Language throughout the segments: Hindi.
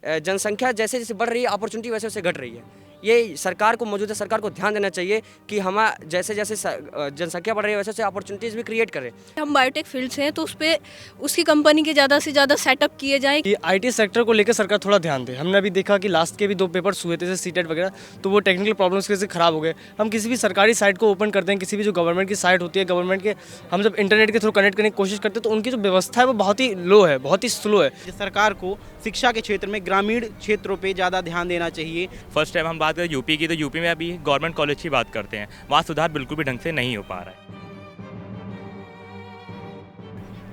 जनसंख्या जैसे जैसे बढ़ रही है, अपॉर्चुनिटी वैसे वैसे घट रही है। ये सरकार को, मौजूदा सरकार को ध्यान देना चाहिए कि हम जैसे जैसे जनसंख्या बढ़ रही है वैसे वैसे अपॉर्चुनिटीज़ भी क्रिएट करें। हम बायोटेक फील्ड से हैं तो उस पे उसकी कंपनी के ज़्यादा से ज़्यादा सेटअप किए जाएँ। कि आईटी सेक्टर को लेकर सरकार थोड़ा ध्यान दे। हमने अभी देखा कि लास्ट के भी 2 पेपर्स हुए थे जैसे सीटेट वगैरह, तो वो टेक्निकल प्रॉब्लम्स की वजह से खराब हो गए। हम किसी भी सरकारी साइट को ओपन करते हैं, किसी भी जो गवर्नमेंट की साइट होती है, गवर्नमेंट के हम जब इंटरनेट के थ्रू कनेक्ट करने की कोशिश करते हैं तो उनकी जो व्यवस्था है वो बहुत ही लो है, बहुत ही स्लो है। सरकार को शिक्षा के क्षेत्र में ग्रामीण क्षेत्रों पे ज़्यादा ध्यान देना चाहिए। फर्स्ट टाइम हम बात करें यूपी की, तो यूपी में अभी गवर्नमेंट कॉलेज की बात करते हैं, वहाँ सुधार बिल्कुल भी ढंग से नहीं हो पा रहा है।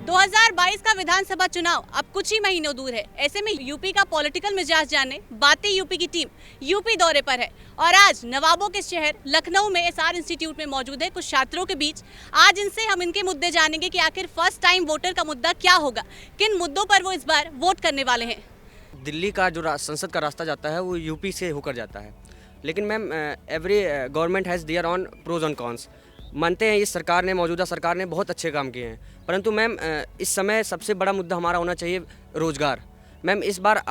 2022 का विधानसभा चुनाव अब कुछ ही महीनों दूर है। ऐसे में यूपी का पॉलिटिकल मिजाज जानने बातें यूपी की टीम यूपी दौरे पर है और आज नवाबों के शहर लखनऊ में एसआर इंस्टीट्यूट में मौजूद है कुछ छात्रों के बीच। आज इनसे हम इनके मुद्दे जानेंगे कि आखिर फर्स्ट टाइम वोटर का मुद्दा क्या होगा, किन मुद्दों पर वो इस बार वोट करने वाले हैं। दिल्ली का जो संसद का रास्ता जाता है वो यूपी से होकर जाता है, लेकिन ma'am every government has their own pros and cons. मानते हैं इस सरकार ने, मौजूदा सरकार ने बहुत अच्छे काम किए हैं, परंतु मैम इस समय सबसे बड़ा मुद्दा हमारा होना चाहिए रोज़गार। मैम इस बार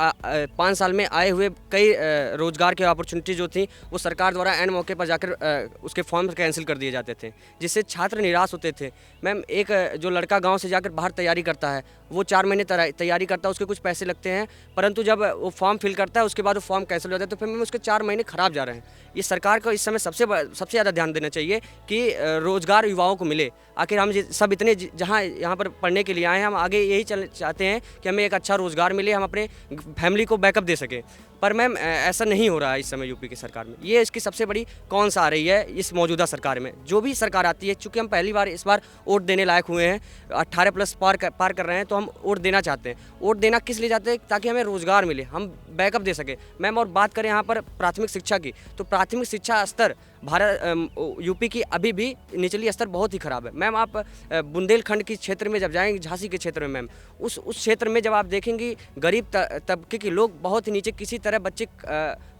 5 साल में आए हुए कई रोज़गार की अपॉर्चुनिटी जो थी वो सरकार द्वारा एंड मौके पर जाकर उसके फॉर्म कैंसिल कर दिए जाते थे, जिससे छात्र निराश होते थे। मैम एक जो लड़का गांव से जाकर बाहर तैयारी करता है, वो 4 महीने तैयारी करता है, उसके कुछ पैसे लगते हैं, परंतु जब वो फॉर्म फिल करता है उसके बाद वो फॉर्म कैंसिल हो जाता है, तो फिर मैम उसके 4 महीने खराब जा रहे हैं। ये सरकार को इस समय सबसे ज़्यादा ध्यान देना चाहिए कि रोज़गार युवाओं को मिले। आखिर हम सब इतने जहाँ यहाँ पर पढ़ने के लिए आए हैं, हम आगे यही चाहते हैं कि हमें एक अच्छा रोज़गार मिले, हम अपने फैमिली को बैकअप दे सकें। पर मैम ऐसा नहीं हो रहा है इस समय यूपी की सरकार में। ये इसकी सबसे बड़ी कौन सा आ रही है इस मौजूदा सरकार में। जो भी सरकार आती है, चूँकि हम पहली बार इस बार वोट देने लायक हुए हैं, 18+ पार कर रहे हैं, तो हम वोट देना चाहते हैं। वोट देना किस लिए चाहते हैं? ताकि हमें रोज़गार मिले, हम बैकअप दे सकें। मैम और बात करें यहाँ पर प्राथमिक शिक्षा की, तो प्राथमिक शिक्षा स्तर यूपी की अभी भी निचली स्तर बहुत ही ख़राब है। मैम आप बुंदेलखंड के क्षेत्र में जब जाएंगे, झांसी के क्षेत्र में, मैम उस क्षेत्र में जब आप देखेंगे गरीब तबके के लोग बहुत ही नीचे, किसी तरह बच्चे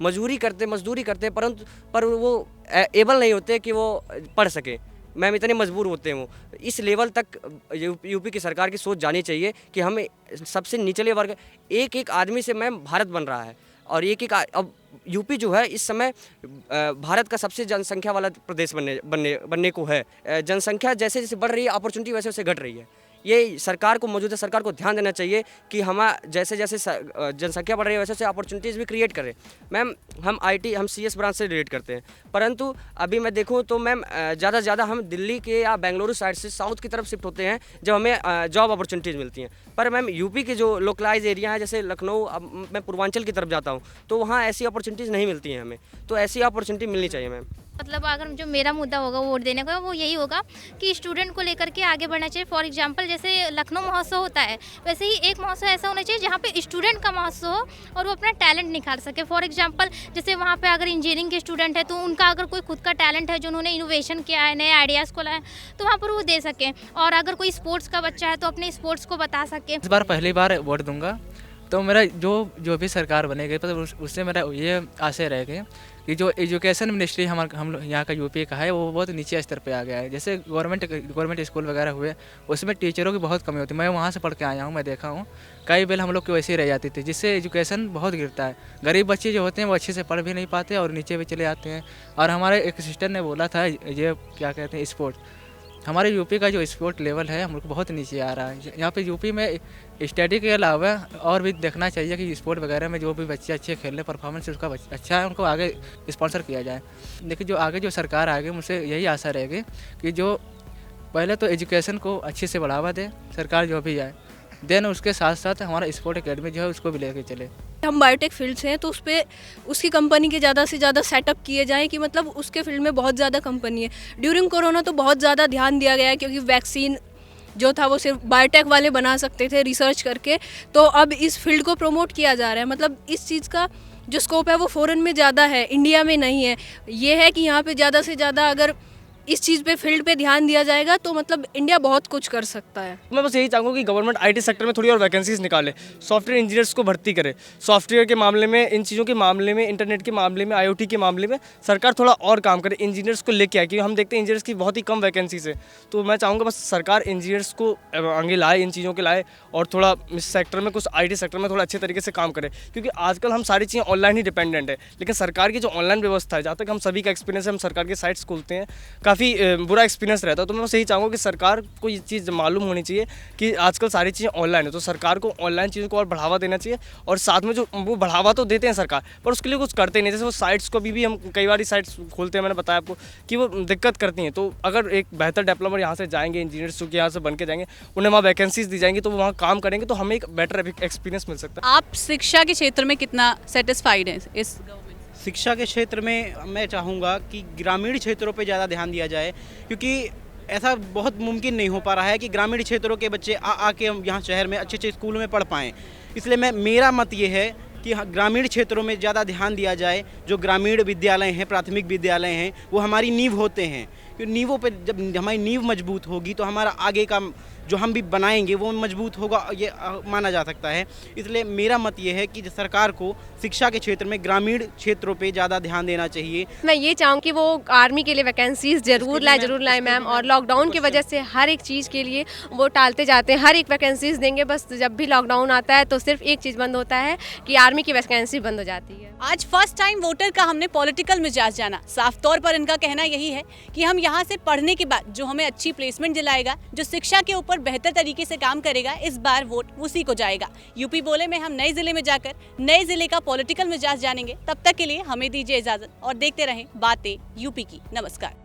मजदूरी करते हैं, परंतु पर वो एबल नहीं होते कि वो पढ़ सकें। मैम इतने मजबूर होते हैं वो। इस लेवल तक यूपी की सरकार की सोच जानी चाहिए कि हमें सबसे निचले वर्ग, एक आदमी से मैम भारत बन रहा है, और अब यूपी जो है इस समय भारत का सबसे जनसंख्या वाला प्रदेश बनने को है। जनसंख्या जैसे जैसे बढ़ रही है, अपॉर्चुनिटी वैसे वैसे घट रही है। ये सरकार को, मौजूदा सरकार को ध्यान देना चाहिए कि हम जैसे जैसे जनसंख्या बढ़ रही है वैसे वैसे अपॉर्चुनिटीज़ भी क्रिएट करें। मैम हम CS ब्रांच से रिलेट करते हैं, परंतु अभी मैं देखूं तो मैम ज़्यादा से ज़्यादा हम दिल्ली के या बेंगलुरु साइड से साउथ की तरफ शिफ्ट होते हैं जब हमें जॉब अपॉर्चुनिटीज़ मिलती हैं। पर मैम यूपी के जो लोकलाइज एरिया है, जैसे लखनऊ, अब मैं पूर्वांचल की तरफ जाता हूँ तो वहाँ ऐसी अपॉर्चुनिटीज़ नहीं मिलती हैं हमें, तो ऐसी अपॉर्चुनिटी मिलनी चाहिए मैम। मतलब अगर जो मेरा मुद्दा होगा वोट देने का, वो यही होगा कि स्टूडेंट को लेकर के आगे बढ़ना चाहिए। फॉर एग्जांपल जैसे लखनऊ महोत्सव होता है, वैसे ही एक महोत्सव ऐसा होना चाहिए जहाँ पे स्टूडेंट का महोत्सव हो और वो अपना टैलेंट निखार सके। फॉर एग्जांपल जैसे वहाँ पे अगर इंजीनियरिंग के स्टूडेंट है तो उनका अगर कोई खुद का टैलेंट है जो उन्होंने इनोवेशन किया है, नए आइडियाज़ को लाए, तो वहाँ पर वो दे सकें। और अगर कोई स्पोर्ट्स का बच्चा है तो अपने स्पोर्ट्स को बता सके। इस बार पहली बार वोट दूंगा, तो मेरा जो भी सरकार बनेगी उससे मेरा ये आशय रहेगा कि जो एजुकेशन मिनिस्ट्री हम यहाँ का यूपी का है वो बहुत नीचे स्तर पे आ गया है। जैसे गवर्नमेंट स्कूल वगैरह हुए, उसमें टीचरों की बहुत कमी होती है। मैं वहाँ से पढ़ के आया हूँ, मैं देखा हूँ कई बेल हम लोग की वैसे ही रह जाती थी, जिससे एजुकेशन बहुत गिरता है। गरीब बच्चे जो होते हैं वो अच्छे से पढ़ भी नहीं पाते और नीचे भी चले जाते हैं। और हमारे एक सिस्टर ने बोला था, ये क्या कहते हैं, स्पोर्ट्स, हमारे यूपी का जो स्पोर्ट लेवल है हम लोग को बहुत नीचे आ रहा है। यहाँ पे यूपी में स्टडी के अलावा और भी देखना चाहिए कि स्पोर्ट वगैरह में जो भी बच्चे अच्छे खेलने परफॉर्मेंस उसका अच्छा है, उनको आगे स्पॉन्सर किया जाए। लेकिन जो आगे जो सरकार आगे, मुझसे यही आशा रहेगी कि जो पहले तो एजुकेशन को अच्छे से बढ़ावा दे सरकार, जो भी आए, देन उसके साथ साथ हमारा स्पोर्ट एकेडमी जो है उसको भी लेके चले। हम बायोटेक फील्ड से हैं तो उस पे उसकी कंपनी के ज़्यादा से ज़्यादा सेटअप किए जाएँ कि मतलब उसके फील्ड में बहुत ज़्यादा कंपनी है। ड्यूरिंग कोरोना तो बहुत ज़्यादा ध्यान दिया गया है, क्योंकि वैक्सीन जो था वो सिर्फ बायोटेक वाले बना सकते थे रिसर्च करके, तो अब इस फील्ड को प्रमोट किया जा रहा है। मतलब इस चीज़ का जो स्कोप है वो फ़ॉरेन में ज़्यादा है, इंडिया में नहीं है। ये है कि यहाँ पे ज़्यादा से ज़्यादा अगर इस चीज़ पे फील्ड पे ध्यान दिया जाएगा तो मतलब इंडिया बहुत कुछ कर सकता है। मैं बस यही चाहूँगा कि गवर्नमेंट आईटी सेक्टर में थोड़ी और वैकेंसीज निकाले, सॉफ्टवेयर इंजीनियर्स को भर्ती करे, सॉफ्टवेयर के मामले में, इन चीज़ों के मामले में, इंटरनेट के मामले में, IoT के मामले में सरकार थोड़ा और काम करे, इंजीनियर्स को लेके आए, क्योंकि हम देखते हैं इंजीनियर्स की बहुत ही कम वैकेंसीज है। तो मैं चाहूँगा बस सरकार इंजीनियर्स को आगे लाए, इन चीज़ों के लाए, और थोड़ा इस सेक्टर में, कुछ IT सेक्टर में थोड़ा अच्छे तरीके से काम करे, क्योंकि आजकल हम सारी चीज़ें ऑनलाइन ही डिपेंडेंट है। लेकिन सरकार की जो ऑनलाइन व्यवस्था है, जहाँ तक हम सभी का एक्सपीरियंस है, हम सरकार के साइट्स खोलते हैं, काफ़ी बुरा एक्सपीरियंस रहता है। तो मैं बस यही चाहूँगा कि सरकार को ये चीज़ मालूम होनी चाहिए कि आजकल सारी चीज़ें ऑनलाइन है, तो सरकार को ऑनलाइन चीज़ों को और बढ़ावा देना चाहिए। और साथ में जो वो बढ़ावा तो देते हैं सरकार, पर उसके लिए कुछ करते नहीं। जैसे वो साइट्स को भी हम कई बार साइट्स खोलते हैं, मैंने बताया आपको कि वो दिक्कत करती हैं। तो अगर एक बेहतर डेवलपर यहाँ से जाएंगे, इंजीनियर्स के यहाँ से बन के जाएंगे, उन्हें वहाँ वैकेंसीज दी जाएंगी, तो वो वहाँ काम करेंगे, तो हमें एक बेटर एक्सपीरियंस मिल सकता है। आप शिक्षा के क्षेत्र में कितना सेटिस्फाइड हैं इस गवर्नमेंट से? शिक्षा के क्षेत्र में मैं चाहूँगा कि ग्रामीण क्षेत्रों पे ज़्यादा ध्यान दिया जाए, क्योंकि ऐसा बहुत मुमकिन नहीं हो पा रहा है कि ग्रामीण क्षेत्रों के बच्चे आके हम यहाँ शहर में अच्छे अच्छे स्कूलों में पढ़ पाएँ। इसलिए मेरा मत ये है कि ग्रामीण क्षेत्रों में ज़्यादा ध्यान दिया जाए। जो ग्रामीण विद्यालय हैं, प्राथमिक विद्यालय हैं, वो हमारी नींव होते हैं। क्योंकि नींवों पे जब हमारी नींव मजबूत होगी तो हमारा आगे का जो हम भी बनाएंगे वो मजबूत होगा, ये माना जा सकता है। इसलिए मेरा मत ये है कि सरकार को शिक्षा के क्षेत्र में ग्रामीण क्षेत्रों पे ज़्यादा ध्यान देना चाहिए। मैं ये चाहूँ कि वो आर्मी के लिए वैकेंसीज जरूर लाए मैम। और लॉकडाउन की वजह से हर एक चीज़ के लिए वो टालते जाते हैं, हर एक वैकेंसीज देंगे, बस जब भी लॉकडाउन आता है तो सिर्फ एक चीज़ बंद होता है कि आर्मी की वैकेंसी बंद हो जाती है। आज फर्स्ट टाइम वोटर का हमने पॉलिटिकल मिजाज जाना। साफ तौर पर इनका कहना यही है कि हम यहाँ से पढ़ने के बाद जो हमें अच्छी प्लेसमेंट दिलाएगा, जो शिक्षा के ऊपर बेहतर तरीके से काम करेगा, इस बार वोट उसी को जाएगा। यूपी बोले में हम नए जिले में जाकर नए जिले का पॉलिटिकल मिजाज जानेंगे। तब तक के लिए हमें दीजिए इजाजत और देखते रहें बातें यूपी की। नमस्कार।